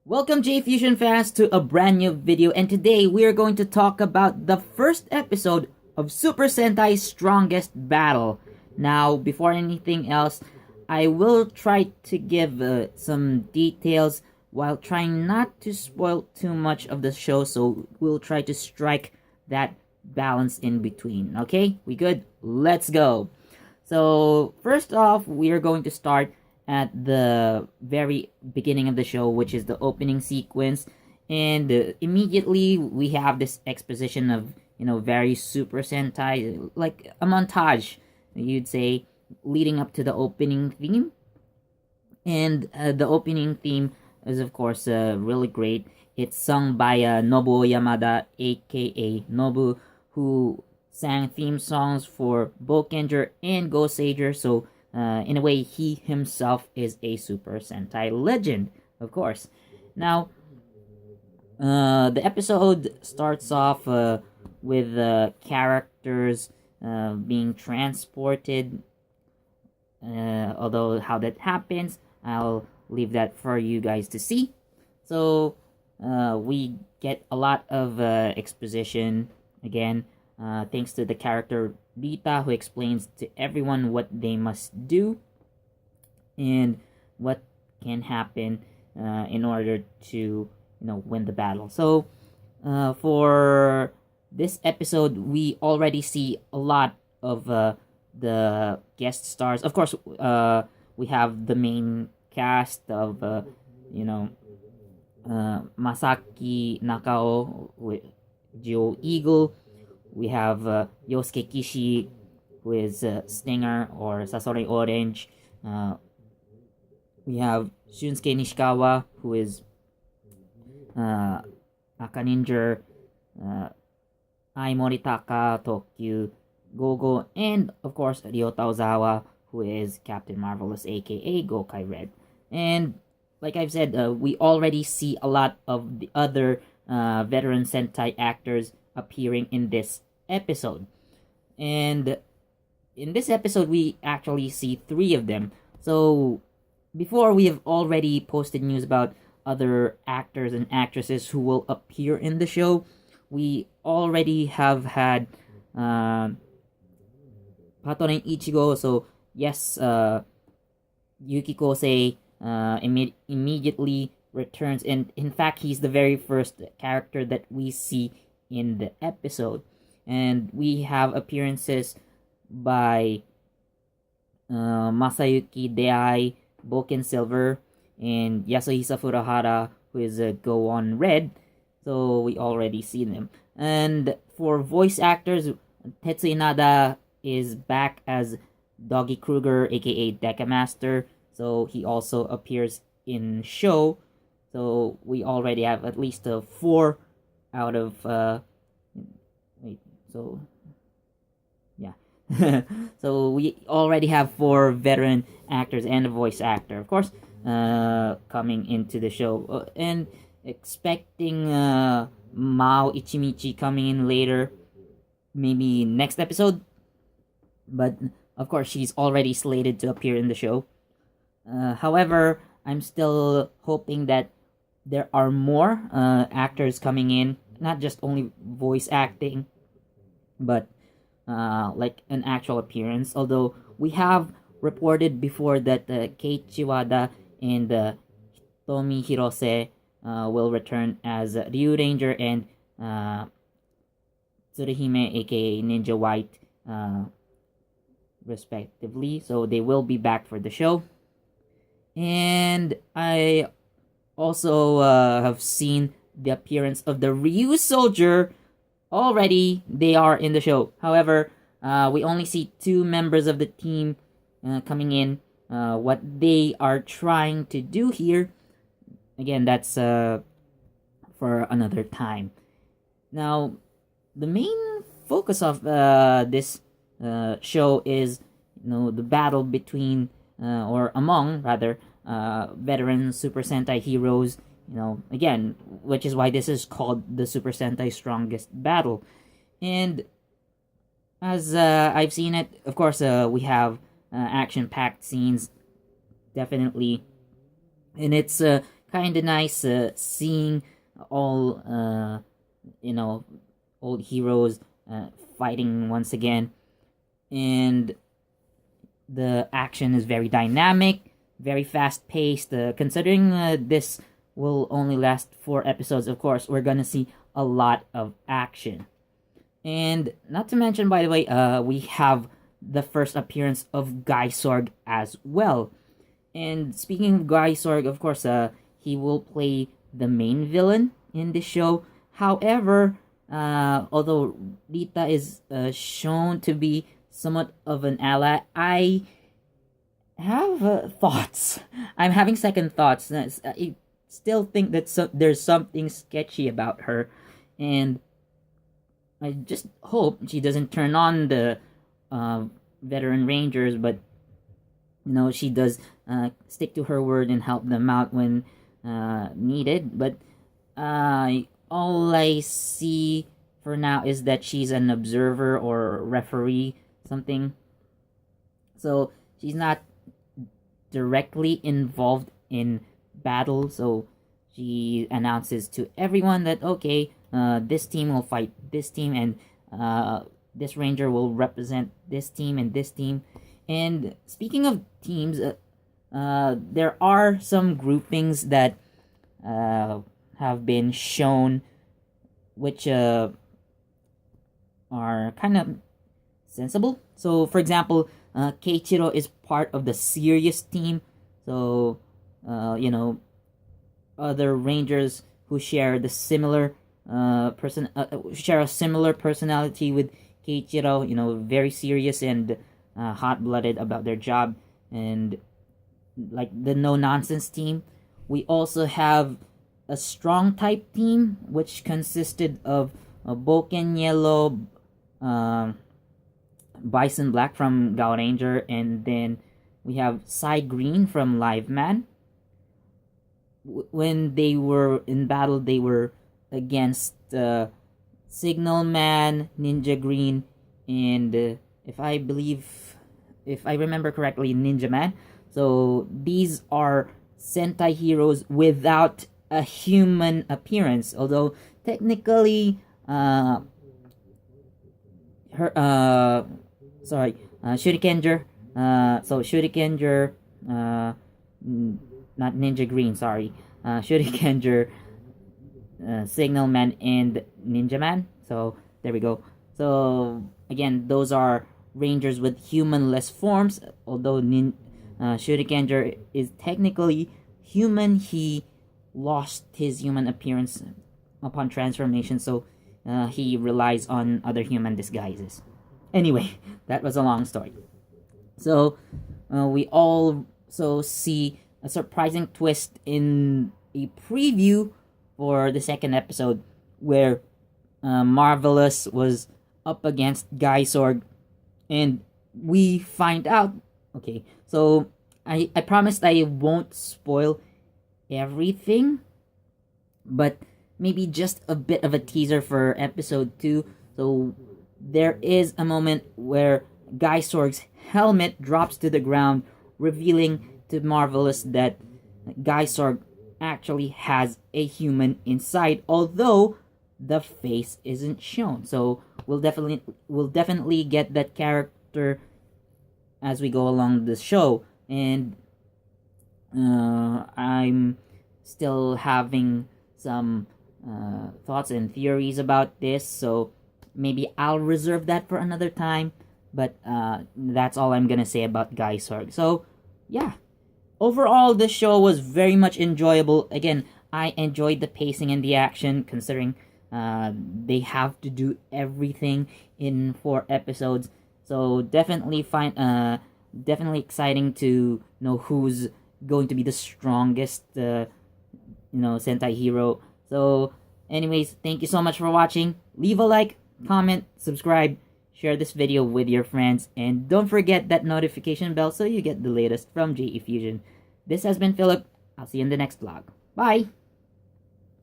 Welcome J Fusion fans to a brand new video, and today we are going to talk about the first episode of Super Sentai's Strongest Battle. Now, before anything else, I will try to give some details while trying not to spoil too much of the show, so we'll try to strike that balance in between. Okay, we good? Let's go. So, first off, we are going to start at the very beginning of the show, which is the opening sequence, and immediately we have this exposition of very Super Sentai, like a montage, you'd say, leading up to the opening theme. And the opening theme is, of course, really great. It's sung by Nobuo Yamada, aka Nobu, who sang theme songs for Bokenger and Go Sager, so in a way, he himself is a Super Sentai legend, of course. Now, the episode starts off with characters being transported. Although how that happens, I'll leave that for you guys to see. So, we get a lot of exposition again, thanks to the character Rita, who explains to everyone what they must do and what can happen in order to win the battle. So for this episode, we already see a lot of the guest stars. Of course, we have the main cast of Masaki Nakao with Joe Eagle. We have Yosuke Kishi, who is Stinger or Sasori Orange. We have Shunsuke Nishikawa, who is Aka Ninja, Ai Moritaka, Tokyu, Gogo, and of course Ryota Ozawa, who is Captain Marvelous, aka Gokai Red. And like I've said, we already see a lot of the other veteran Sentai actors appearing in this episode. And in this episode, we actually see 3 of them. So before, we have already posted news about other actors and actresses who will appear in the show. We already have had Patonen Ichigo. So yes, Yuki Kosei immediately returns, and in fact, he's the very first character that we see in the episode. And we have appearances by Masayuki Deai, Boken Silver, and Yasuhisa Furuhara, who is Go On Red. So we already see them. And for voice actors, Tetsu Inada is back as Doggy Kruger, aka Deca Master. So he also appears in show. So we already have at least 4 out of so we already have 4 veteran actors and a voice actor, of course, coming into the show, and expecting Mao Ichimichi coming in later, maybe next episode. But of course, she's already slated to appear in the show. However, I'm still hoping that there are more actors coming in, not just only voice acting, but like an actual appearance. Although we have reported before that Keiichi Wada and Hitomi Hirose will return as Ryu Ranger and Tsuruhime, aka Ninja White, respectively. So they will be back for the show. And I also have seen the appearance of the Ryu Soldier. Already, they are in the show. However, we only see 2 members of the team coming in. What they are trying to do here, again, that's for another time. Now, the main focus of this show is, the battle between, or among, rather, veteran Super Sentai heroes. Again, which is why this is called the Super Sentai Strongest Battle. And as I've seen it, of course, we have action-packed scenes, definitely. And it's kind of nice seeing all old heroes fighting once again, and the action is very dynamic, very fast paced. Considering this will only last 4 episodes, of course, we're gonna see a lot of action. And not to mention, by the way, we have the first appearance of Guy Sorg as well. And speaking of Guy Sorg, of course, he will play the main villain in this show. However, although Rita is shown to be somewhat of an ally, I have thoughts. I'm having second thoughts. I still think that there's something sketchy about her, and I just hope she doesn't turn on the veteran rangers, but she does stick to her word and help them out when needed. But all I see for now is that she's an observer or referee, something. So she's not directly involved in battle. So she announces to everyone that, okay, this team will fight this team, and this ranger will represent this team and this team. And speaking of teams, there are some groupings that have been shown, which are kind of sensible. So, for example, Keiichiro is part of the serious team. So, other rangers who share the similar share a similar personality with Keiichiro. Very serious and hot-blooded about their job, and like the no-nonsense team. We also have a strong type team, which consisted of Boken Yellow, Bison Black from Gao Ranger, and then we have Sai Green from Live Man. When they were in battle, they were against Signal Man, Ninja Green, and if I remember correctly, Ninja Man. So these are Sentai heroes without a human appearance, although technically Shurikenger, so Shurikenger, not Ninja Green, sorry, Shurikenger, Signal Man, and Ninja Man. So there we go. So again, those are rangers with humanless forms. Although Shurikenger is technically human, he lost his human appearance upon transformation, so he relies on other human disguises. Anyway, that was a long story. So we also see a surprising twist in a preview for the second episode, where Marvelous was up against Guy Sorg, and we find out. Okay, so I promised I won't spoil everything, but maybe just a bit of a teaser for episode 2. So there is a moment where Guy Sorg's helmet drops to the ground, revealing to Marvelous that Guy Sorg actually has a human inside, although the face isn't shown. So we'll definitely get that character as we go along the show, and I'm still having some thoughts and theories about this, so maybe I'll reserve that for another time. But that's all I'm gonna say about Guy Sorg. So yeah, overall this show was very much enjoyable. Again, I enjoyed the pacing and the action, considering they have to do everything in 4 episodes. So definitely definitely exciting to know who's going to be the strongest Sentai hero. So anyways, thank you so much for watching. Leave a like, comment, subscribe, share this video with your friends, and don't forget that notification bell so you get the latest from JE Fusion. This has been Philip. I'll see you in the next vlog. Bye!